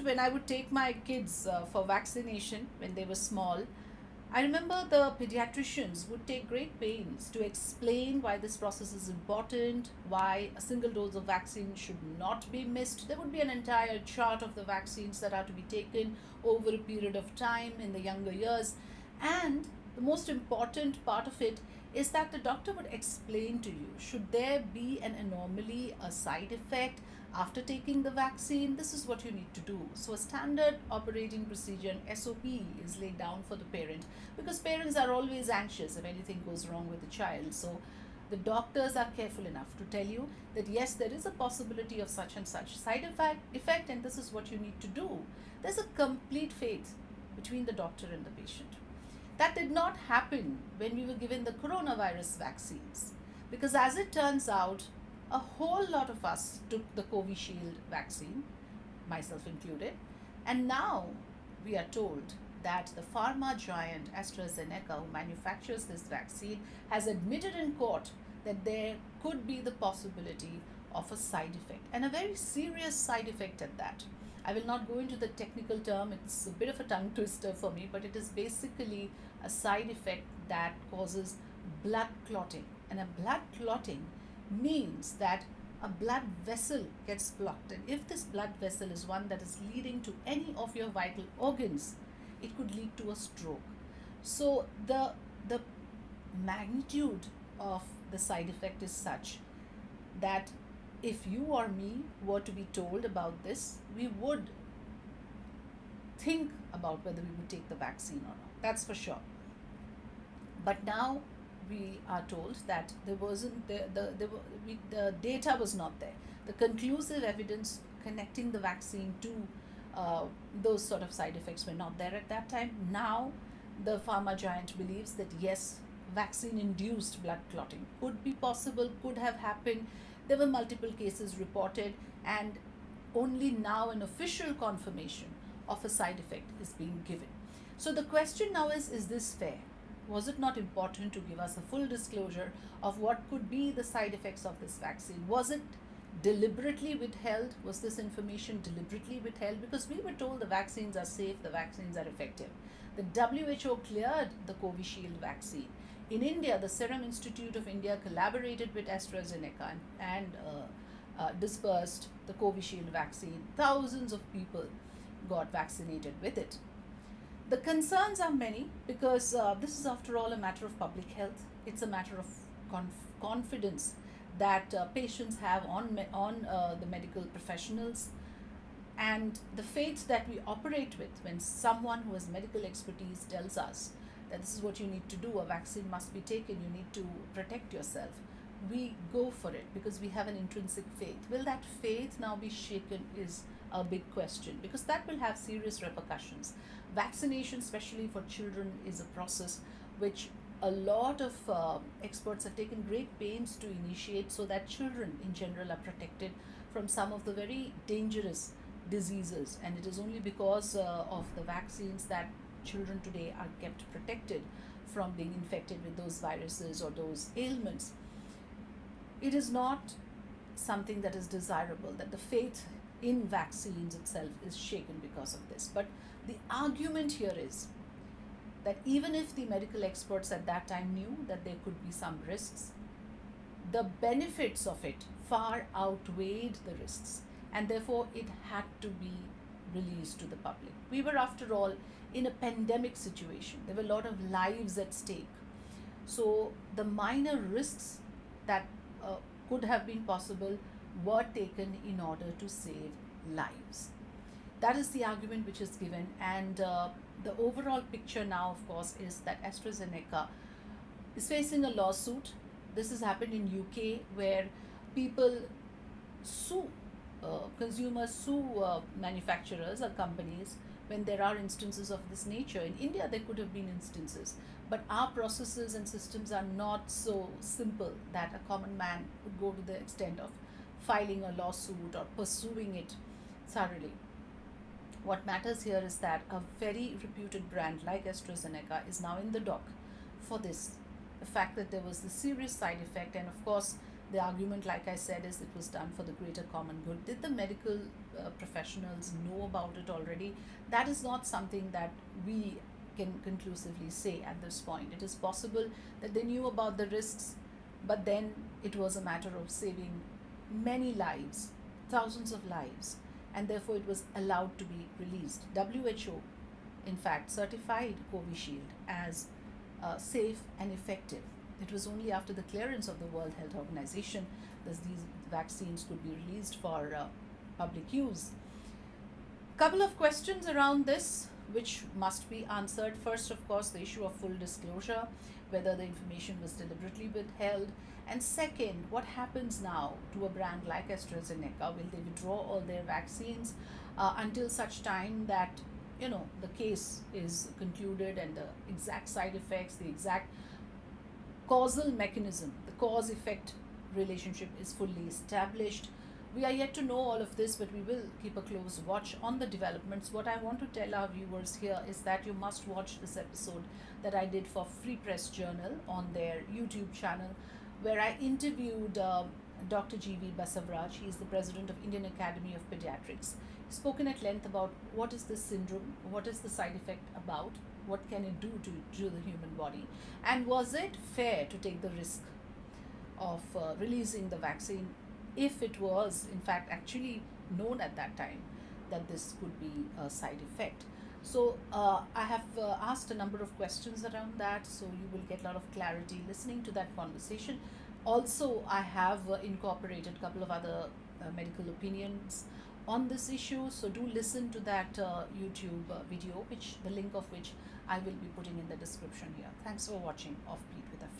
when I would take my kids for vaccination when they were small, I remember the pediatricians would take great pains to explain why this process is important, why a single dose of vaccine should not be missed. There would be an entire chart of the vaccines that are to be taken over a period of time in the younger years. And the most important part of it is that the doctor would explain to you, should there be an anomaly, a side effect after taking the vaccine, this is what you need to do. So a standard operating procedure, an SOP, is laid down for the parent, because parents are always anxious if anything goes wrong with the child. So the doctors are careful enough to tell you that yes, there is a possibility of such and such side effect, and this is what you need to do. There's a complete faith between the doctor and the patient. That did not happen when we were given the coronavirus vaccines, because as it turns out, a whole lot of us took the COVISHIELD vaccine, myself included, and now we are told that the pharma giant AstraZeneca, who manufactures this vaccine, has admitted in court that there could be the possibility of a side effect, and a very serious side effect at that. I will not go into the technical term, it's a bit of a tongue twister for me, but it is basically a side effect that causes blood clotting. And a blood clotting means that a blood vessel gets blocked, and if this blood vessel is one that is leading to any of your vital organs, it could lead to a stroke. So the magnitude of the side effect is such that if you or me were to be told about this, we would think about whether we would take the vaccine or not. That's for sure. But now we are told that there wasn't the data was not there. The conclusive evidence connecting the vaccine to those sort of side effects were not there at that time. Now the pharma giant believes that yes, vaccine induced blood clotting could be possible, could have happened. There were multiple cases reported, and only now an official confirmation of a side effect is being given. So the question now is this fair? Was it not important to give us a full disclosure of what could be the side effects of this vaccine? Was it deliberately withheld? Was this information deliberately withheld? Because we were told the vaccines are safe, the vaccines are effective. The WHO cleared the COVISHIELD vaccine. In India, the Serum Institute of India collaborated with AstraZeneca and dispersed the COVISHIELD vaccine. Thousands of people got vaccinated with it. The concerns are many, because this is after all a matter of public health. It's a matter of confidence that patients have on the medical professionals, and the faith that we operate with when someone who has medical expertise tells us that this is what you need to do, a vaccine must be taken, you need to protect yourself. We go for it because we have an intrinsic faith. Will that faith now be shaken is a big question, because that will have serious repercussions. Vaccination, especially for children, is a process which a lot of experts have taken great pains to initiate, so that children in general are protected from some of the very dangerous diseases. And it is only because of the vaccines that children today are kept protected from being infected with those viruses or those ailments. It is not something that is desirable that the faith in vaccines itself is shaken because of this. But the argument here is that even if the medical experts at that time knew that there could be some risks, the benefits of it far outweighed the risks, and therefore it had to be released to the public. We were, after all, in a pandemic situation. There were a lot of lives at stake. So the minor risks that could have been possible were taken in order to save lives. That is the argument which is given, and the overall picture now, of course, is that AstraZeneca is facing a lawsuit. This has happened in UK, where people sue consumers sue manufacturers or companies when there are instances of this nature. In India, there could have been instances, but our processes and systems are not so simple that a common man would go to the extent of filing a lawsuit or pursuing it thoroughly. What matters here is that a very reputed brand like AstraZeneca is now in the dock for this. The fact that there was the serious side effect, and of course The argument, like I said, is it was done for the greater common good. Did the medical professionals know about it already? That is not something that we can conclusively say at this point. It is possible that they knew about the risks, but then it was a matter of saving many lives, thousands of lives, and therefore it was allowed to be released. WHO, in fact, certified Covishield as safe and effective. It was only after the clearance of the World Health Organization that these vaccines could be released for public use. Couple of questions around this which must be answered. First, of course, the issue of full disclosure, whether the information was deliberately withheld. And second, what happens now to a brand like AstraZeneca? Will they withdraw all their vaccines until such time that the case is concluded and the exact side effects, the exact causal mechanism, the cause effect relationship is fully established? We are yet to know all of this, but we will keep a close watch on the developments. What I want to tell our viewers here is that you must watch this episode that I did for Free Press Journal on their YouTube channel, where I interviewed Dr. G.V. Basavraj. He is the president of Indian Academy of Pediatrics. He's spoken at length about what is this syndrome, what is the side effect about, what can it do to the human body, and was it fair to take the risk of releasing the vaccine if it was in fact actually known at that time that this could be a side effect. So I have asked a number of questions around that, so you will get a lot of clarity listening to that conversation. Also, I have incorporated a couple of other medical opinions on this issue, so do listen to that YouTube video, which the link of which I will be putting in the description here. Thanks for watching Offbeat with Effect.